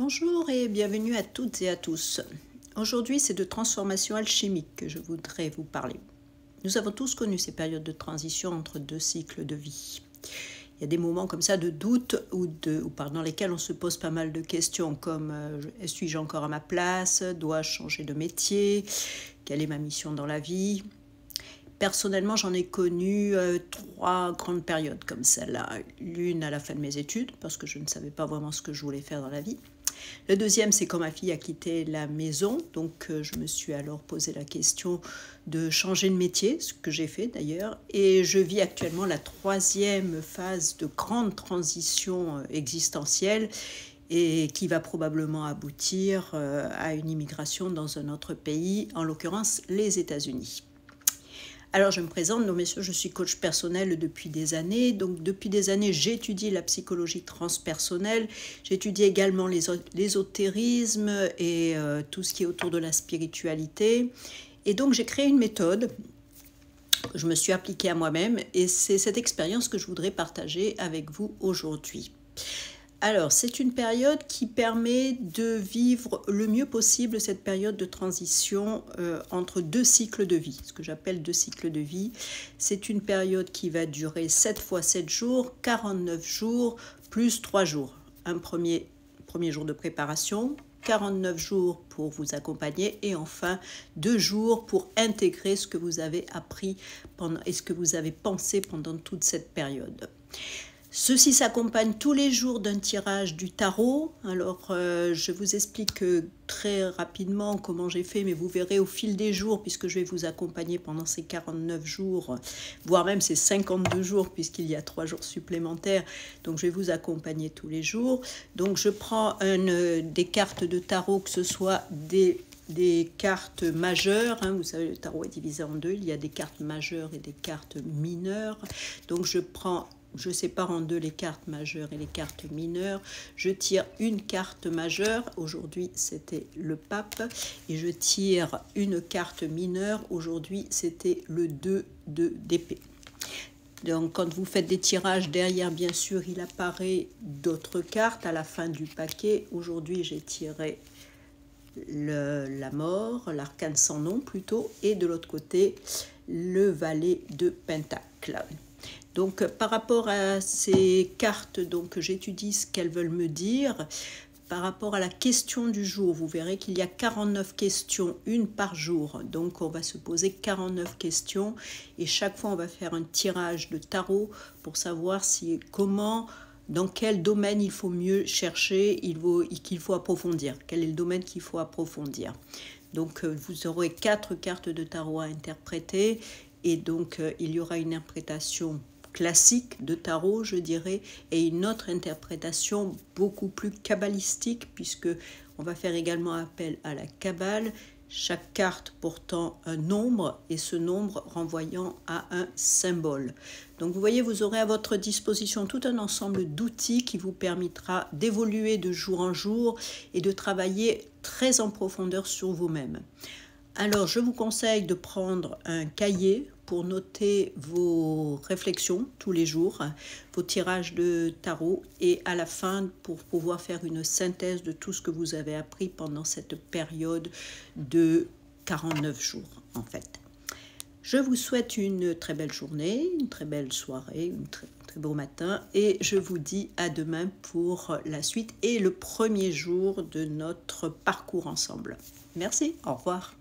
Bonjour et bienvenue à toutes et à tous. Aujourd'hui, c'est de transformation alchimique que je voudrais vous parler. Nous avons tous connu ces périodes de transition entre deux cycles de vie. Il y a des moments comme ça de doute ou pendant lesquels on se pose pas mal de questions comme suis-je encore à ma place? Dois-je changer de métier? Quelle est ma mission dans la vie? Personnellement, j'en ai connu trois grandes périodes comme celle-là. L'une à la fin de mes études, parce que je ne savais pas vraiment ce que je voulais faire dans la vie. Le deuxième, c'est quand ma fille a quitté la maison, donc je me suis alors posé la question de changer de métier, ce que j'ai fait d'ailleurs, et je vis actuellement la troisième phase de grande transition existentielle et qui va probablement aboutir à une immigration dans un autre pays, en l'occurrence les États-Unis. Alors je me présente, non messieurs, je suis coach personnel depuis des années. Donc depuis des années, j'étudie la psychologie transpersonnelle. J'étudie également l'ésotérisme et tout ce qui est autour de la spiritualité. Et donc j'ai créé une méthode que je me suis appliquée à moi-même et c'est cette expérience que je voudrais partager avec vous aujourd'hui. Alors, c'est une période qui permet de vivre le mieux possible cette période de transition entre deux cycles de vie, ce que j'appelle deux cycles de vie. C'est une période qui va durer 7 fois 7 jours, 49 jours, plus 3 jours. Un premier jour de préparation, 49 jours pour vous accompagner et enfin 2 jours pour intégrer ce que vous avez appris et ce que vous avez pensé pendant toute cette période. Ceci s'accompagne tous les jours d'un tirage du tarot. Alors, je vous explique très rapidement comment j'ai fait, mais vous verrez au fil des jours, puisque je vais vous accompagner pendant ces 49 jours, voire même ces 52 jours, puisqu'il y a 3 jours supplémentaires. Donc, je vais vous accompagner tous les jours. Donc, je prends des cartes de tarot, que ce soit des cartes majeures, vous savez, le tarot est divisé en deux, il y a des cartes majeures et des cartes mineures. Donc, je sépare en deux les cartes majeures et les cartes mineures. Je tire une carte majeure. Aujourd'hui, c'était le pape. Et je tire une carte mineure. Aujourd'hui, c'était le 2 d'épée. Donc, quand vous faites des tirages, derrière, bien sûr, il apparaît d'autres cartes à la fin du paquet. Aujourd'hui, j'ai tiré la mort, l'arcane sans nom plutôt. Et de l'autre côté, le valet de Pentacle. Donc, par rapport à ces cartes, donc j'étudie ce qu'elles veulent me dire. Par rapport à la question du jour, vous verrez qu'il y a 49 questions, une par jour. Donc, on va se poser 49 questions et chaque fois, on va faire un tirage de tarot pour savoir dans quel domaine il faut mieux chercher, qu'il faut approfondir. Quel est le domaine qu'il faut approfondir. Donc, vous aurez 4 cartes de tarot à interpréter et donc, il y aura une interprétation classique de tarot, je dirais, et une autre interprétation beaucoup plus kabbalistique, puisque on va faire également appel à la Kabbale, chaque carte portant un nombre et ce nombre renvoyant à un symbole. Donc vous voyez, vous aurez à votre disposition tout un ensemble d'outils qui vous permettra d'évoluer de jour en jour et de travailler très en profondeur sur vous-même. Alors, je vous conseille de prendre un cahier pour noter vos réflexions tous les jours, vos tirages de tarot et à la fin pour pouvoir faire une synthèse de tout ce que vous avez appris pendant cette période de 49 jours en fait. Je vous souhaite une très belle journée, une très belle soirée, un très beau matin et je vous dis à demain pour la suite et le premier jour de notre parcours ensemble. Merci, au revoir.